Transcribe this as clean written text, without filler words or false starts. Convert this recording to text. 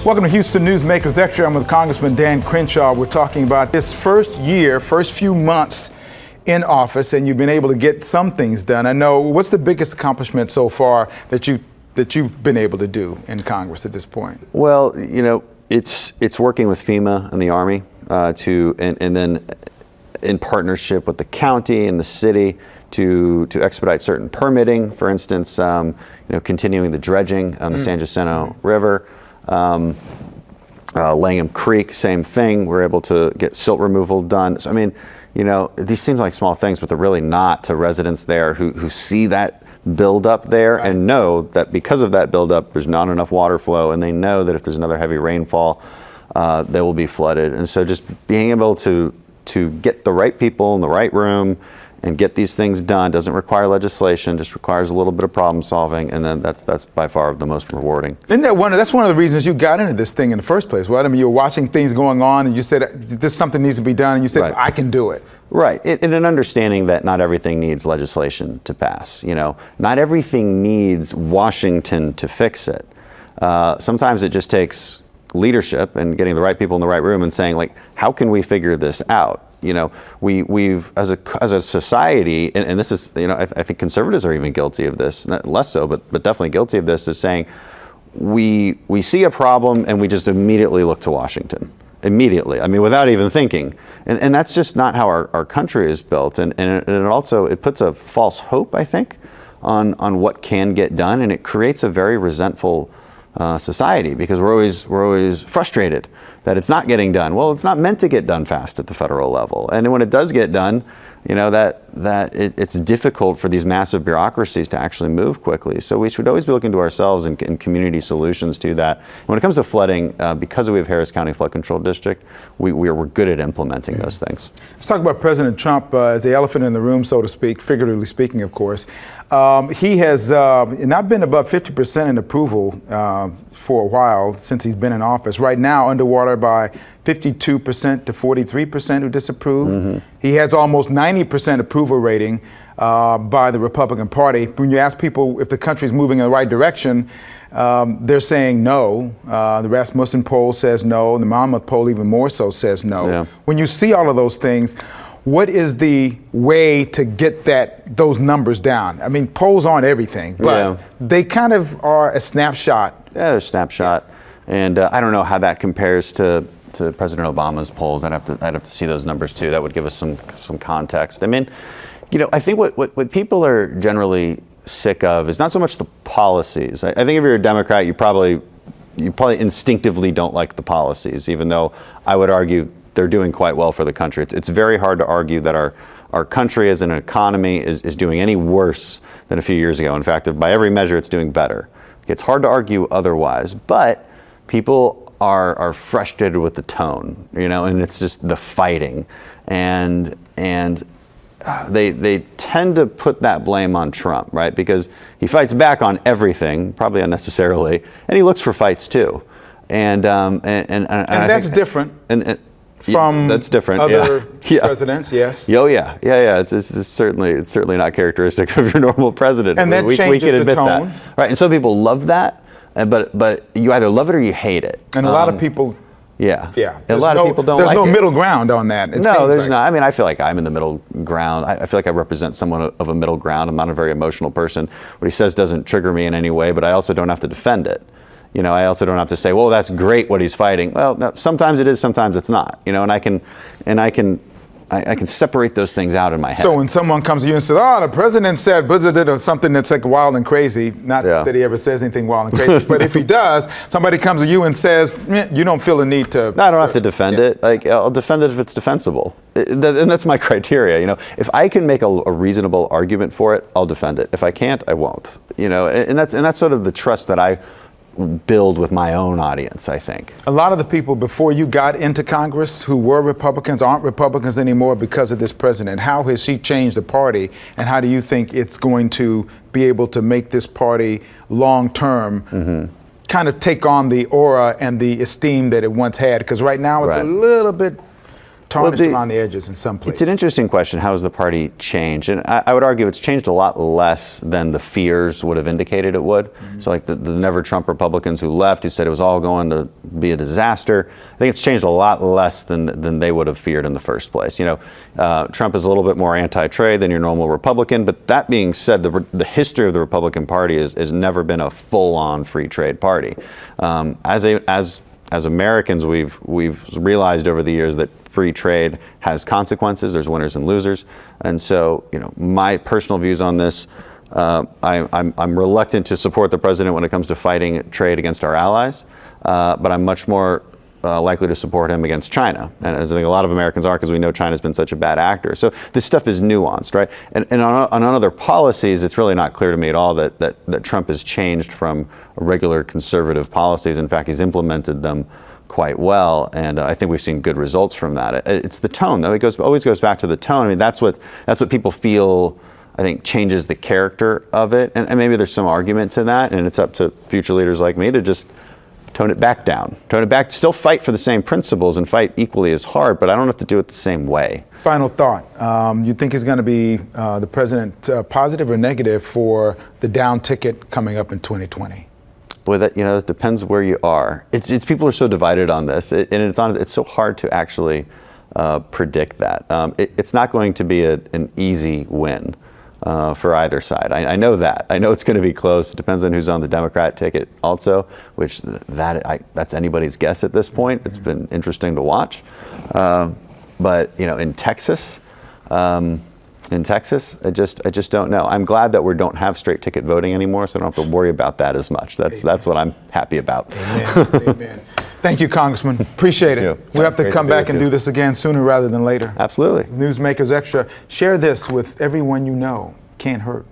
Welcome to Houston Newsmakers Extra. I'm with Congressman Dan Crenshaw. We're talking about this first few months in office, and you've been able to get some things done. I know, what's the biggest accomplishment so far that you've been able to do in Congress at this point? Well, you know, it's working with FEMA and the Army and then in partnership with the county and the city to expedite certain permitting. For instance, continuing the dredging on the San Jacinto River. Langham Creek, same thing. We're able to get silt removal done. So, I mean, you know, these seem like small things, but they're really not to residents there who see that buildup there and know that because of that buildup, there's not enough water flow, and they know that if there's another heavy rainfall, they will be flooded. And so just being able to get the right people in the right room and get these things done doesn't require legislation, just requires a little bit of problem solving, and then that's by far the most rewarding. Isn't that's one of the reasons you got into this thing in the first place, right? I mean, you were watching things going on and you said, this something needs to be done, and you said, right. I can do it. Right, and an understanding that not everything needs legislation to pass. You know, not everything needs Washington to fix it. Sometimes it just takes leadership and getting the right people in the right room and saying, like, how can we figure this out? You know, we've as a society, and this is, you know, I think conservatives are even guilty of this, not less so, but definitely guilty of this, is saying we see a problem and we just immediately look to Washington. Immediately, I mean, without even thinking, and that's just not how our country is built, and it puts a false hope, I think, on what can get done, and it creates a very resentful society, because we're always frustrated that it's not getting done. Well, it's not meant to get done fast at the federal level, and when it does get done, you know, it's difficult for these massive bureaucracies to actually move quickly. So we should always be looking to ourselves and community solutions to that. When it comes to flooding, because we have Harris County Flood Control District, we're good at implementing those things. Let's talk about President Trump as the elephant in the room, so to speak, figuratively speaking, of course. He has not been above 50% in approval for a while since he's been in office. Right now, underwater by 52% to 43% who disapprove. Mm-hmm. He has almost 90% approval rating by the Republican Party. When you ask people if the country's moving in the right direction, they're saying no. The Rasmussen poll says no. The Monmouth poll even more so says no. Yeah. When you see all of those things, what is the way to get those numbers down? I mean, polls aren't everything, but they kind of are a snapshot. Yeah, they're a snapshot. And I don't know how that compares to President Obama's polls. I'd have to see those numbers too. That would give us some context. I mean, you know, I think what people are generally sick of is not so much the policies. I think if you're a Democrat, you probably instinctively don't like the policies, even though I would argue they're doing quite well for the country. It's very hard to argue that our country as an economy is doing any worse than a few years ago. In fact, by every measure, it's doing better. It's hard to argue otherwise, but people are frustrated with the tone, you know, and it's just the fighting, and they tend to put that blame on Trump, right? Because he fights back on everything, probably unnecessarily, and he looks for fights too, and that's different. From that's different. Other presidents, yes. Oh yeah. It's certainly not characteristic of your normal president. And that changes we can admit the tone, that. Right? And some people love that, but you either love it or you hate it. And a lot of people. Yeah. A lot of people don't like it. There's no middle ground on that. No, there's not. I mean, I feel like I'm in the middle ground. I feel like I represent somewhat of a middle ground. I'm not a very emotional person. What he says doesn't trigger me in any way, but I also don't have to defend it. You know, I also don't have to say, well, that's great what he's fighting. Well, no, sometimes it is, sometimes it's not. You know, and I can separate those things out in my head. So when someone comes to you and says, "Oh, the president said," or something that's like wild and crazy, not that he ever says anything wild and crazy, but if he does, somebody comes to you and says, you don't feel the need to. No, I don't have to defend it. Like, I'll defend it if it's defensible. And that's my criteria. You know, if I can make a reasonable argument for it, I'll defend it. If I can't, I won't. You know, and that's sort of the trust that I build with my own audience, I think. A lot of the people before you got into Congress who were Republicans aren't Republicans anymore because of this president. How has she changed the party, and how do you think it's going to be able to make this party long-term kind of take on the aura and the esteem that it once had? Because right now it's a little bit tarnished around the edges in some places. It's an interesting question. How has the party changed? And I would argue it's changed a lot less than the fears would have indicated it would. So like the Never Trump Republicans who left, who said it was all going to be a disaster, I think it's changed a lot less than they would have feared in the first place. You know, Trump is a little bit more anti-trade than your normal Republican, but that being said, the history of the Republican Party has never been a full-on free trade party. As Americans, we've realized over the years that free trade has consequences. There's winners and losers, and so you know my personal views on this. I'm reluctant to support the president when it comes to fighting trade against our allies, but I'm much more likely to support him against China, and as I think a lot of Americans are, because we know China's been such a bad actor. So this stuff is nuanced, right? And on other policies, it's really not clear to me at all that Trump has changed from regular conservative policies. In fact, he's implemented them quite well, and I think we've seen good results from that. It's the tone, though. It always goes back to the tone. I mean, that's what people feel, I think, changes the character of it, and maybe there's some argument to that, and it's up to future leaders like me to just tone it back down, tone it back, still fight for the same principles and fight equally as hard, but I don't have to do it the same way. Final thought, you think is going to be the president positive or negative for the down ticket coming up in 2020? Boy, that depends where you are. It's people are so divided on this, and it's so hard to actually predict that. It's not going to be an easy win for either side. I know that. I know it's going to be close. It depends on who's on the Democrat ticket also, which that's anybody's guess at this point. It's been interesting to watch. But in Texas. I just don't know. I'm glad that we don't have straight ticket voting anymore, so I don't have to worry about that as much. That's what I'm happy about. Amen. Amen. Thank you, Congressman. Appreciate it. We have to come back and do this again sooner rather than later. Absolutely. Newsmakers Extra. Share this with everyone you know. Can't hurt.